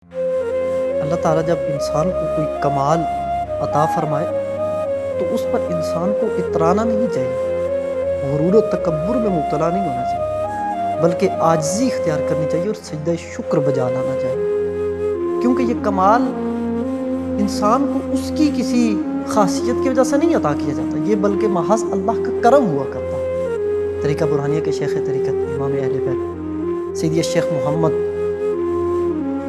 اللہ تعالیٰ جب انسان کو کوئی کمال عطا فرمائے تو اس پر انسان کو اترانا نہیں چاہیے، غرور و تکبر میں مبتلا نہیں ہونا چاہیے، بلکہ عاجزی اختیار کرنی چاہیے اور سجدہ شکر بجا لانا چاہیے، کیونکہ یہ کمال انسان کو اس کی کسی خاصیت کی وجہ سے نہیں عطا کیا جاتا، یہ بلکہ محض اللہ کا کرم ہوا کرتا ہے۔ طریقہ برہانیہ کے شیخ طریقت امام اہل بیت سیدی الشیخ محمد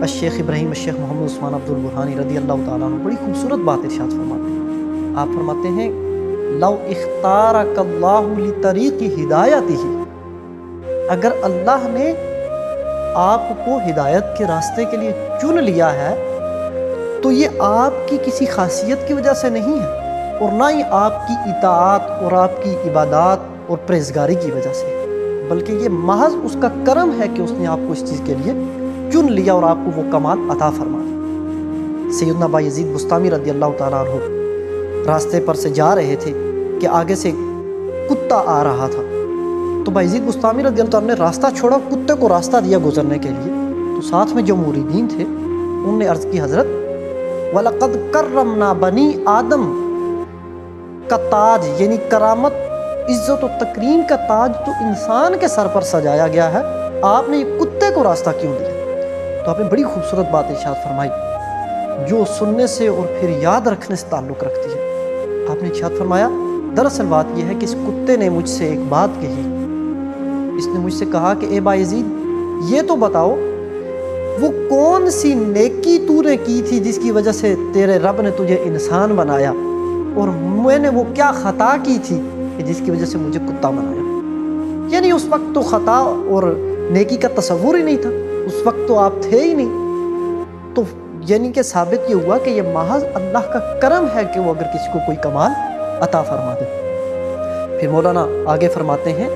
الشیخ ابراہیم الشیخ محمد عثمان عبد البرہانی رضی اللہ تعالیٰ عنہ بڑی خوبصورت بات ارشاد فرماتے ہیں۔ آپ فرماتے ہیں لو اختارک اللہ لطریق ہدایتہ، اگر اللہ نے آپ کو ہدایت کے راستے کے لیے چن لیا ہے تو یہ آپ کی کسی خاصیت کی وجہ سے نہیں ہے، اور نہ ہی آپ کی اطاعت اور آپ کی عبادات اور پرہیزگاری کی وجہ سے، بلکہ یہ محض اس کا کرم ہے کہ اس نے آپ کو اس چیز کے لیے چن لیا اور آپ کو وہ کمال عطا فرما دیا۔ سیدنا بایزید بسطامی رضی اللہ تعالیٰ عنہ راستے پر سے جا رہے تھے کہ آگے سے کتا آ رہا تھا، تو بایزید بسطامی رضی اللہ تعالیٰ نے راستہ چھوڑا، کتے کو راستہ دیا گزرنے کے لیے، تو ساتھ میں جو مریدین تھے انہوں نے عرض کی حضرت وَلَقَدْ كَرَّمْنَا بَنِي آدم کا تاج، یعنی کرامت عزت و تکریم کا تاج تو انسان کے سر پر سجایا گیا ہے، آپ نے یہ کتے کو راستہ کیوں دیا؟ تو آپ نے بڑی خوبصورت بات ارشاد فرمائی جو سننے سے اور پھر یاد رکھنے سے تعلق رکھتی ہے۔ آپ نے ارشاد فرمایا دراصل بات یہ ہے کہ اس کتے نے مجھ سے ایک بات کہی، اس نے مجھ سے کہا کہ اے بایزید یہ تو بتاؤ وہ کون سی نیکی تو نے کی تھی جس کی وجہ سے تیرے رب نے تجھے انسان بنایا، اور میں نے وہ کیا خطا کی تھی کہ جس کی وجہ سے مجھے کتا بنایا؟ یعنی اس وقت تو خطا اور نیکی کا تصور ہی نہیں تھا، اس وقت تو آپ تھے ہی نہیں، تو یعنی کہ ثابت یہ ہوا کہ یہ محض اللہ کا کرم ہے کہ وہ اگر کسی کو کوئی کمال عطا فرما دے۔ پھر مولانا آگے فرماتے ہیں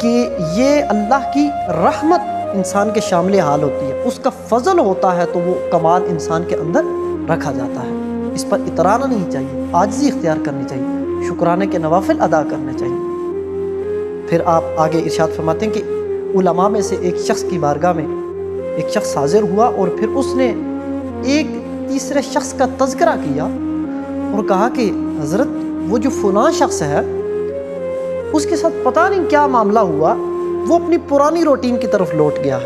کہ یہ اللہ کی رحمت انسان کے شامل حال ہوتی ہے، اس کا فضل ہوتا ہے تو وہ کمال انسان کے اندر رکھا جاتا ہے، اس پر اترانا نہیں چاہیے، عاجزی اختیار کرنی چاہیے، شکرانے کے نوافل ادا کرنے چاہیے۔ پھر آپ آگے ارشاد فرماتے ہیں کہ علماء میں سے ایک شخص کی بارگاہ میں ایک شخص حاضر ہوا اور پھر اس نے ایک تیسرے شخص کا تذکرہ کیا اور کہا کہ حضرت وہ جو فلاں شخص ہے اس کے ساتھ پتہ نہیں کیا معاملہ ہوا، وہ اپنی پرانی روٹین کی طرف لوٹ گیا،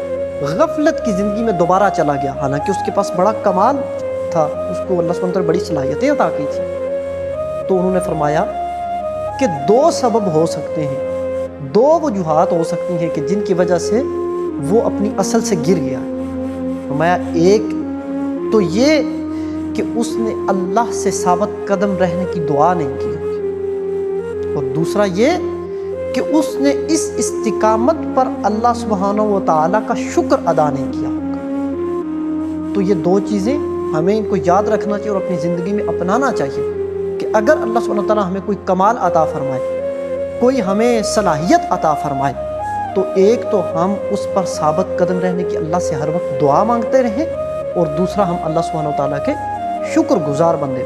غفلت کی زندگی میں دوبارہ چلا گیا، حالانکہ اس کے پاس بڑا کمال تھا، اس کو اللہ سبحانہ وتعالیٰ بڑی صلاحیتیں عطا کی تھی۔ تو انہوں نے فرمایا کہ دو سبب ہو سکتے ہیں، دو وجوہات ہو سکتی ہیں کہ جن کی وجہ سے وہ اپنی اصل سے گر گیا۔ فرمایا ایک تو یہ کہ اس نے اللہ سے ثابت قدم رہنے کی دعا نہیں کی ہوگی، اور دوسرا یہ کہ اس نے اس استقامت پر اللہ سبحانہ و تعالیٰ کا شکر ادا نہیں کیا ہوگا۔ تو یہ دو چیزیں ہمیں ان کو یاد رکھنا چاہیے اور اپنی زندگی میں اپنانا چاہیے کہ اگر اللہ سبحانہ و تعالیٰ ہمیں کوئی کمال عطا فرمائے، کوئی ہمیں صلاحیت عطا فرمائے، تو ایک تو ہم اس پر ثابت قدم رہنے کی اللہ سے ہر وقت دعا مانگتے رہیں، اور دوسرا ہم اللہ سبحانہ و تعالیٰ کے شکر گزار بندے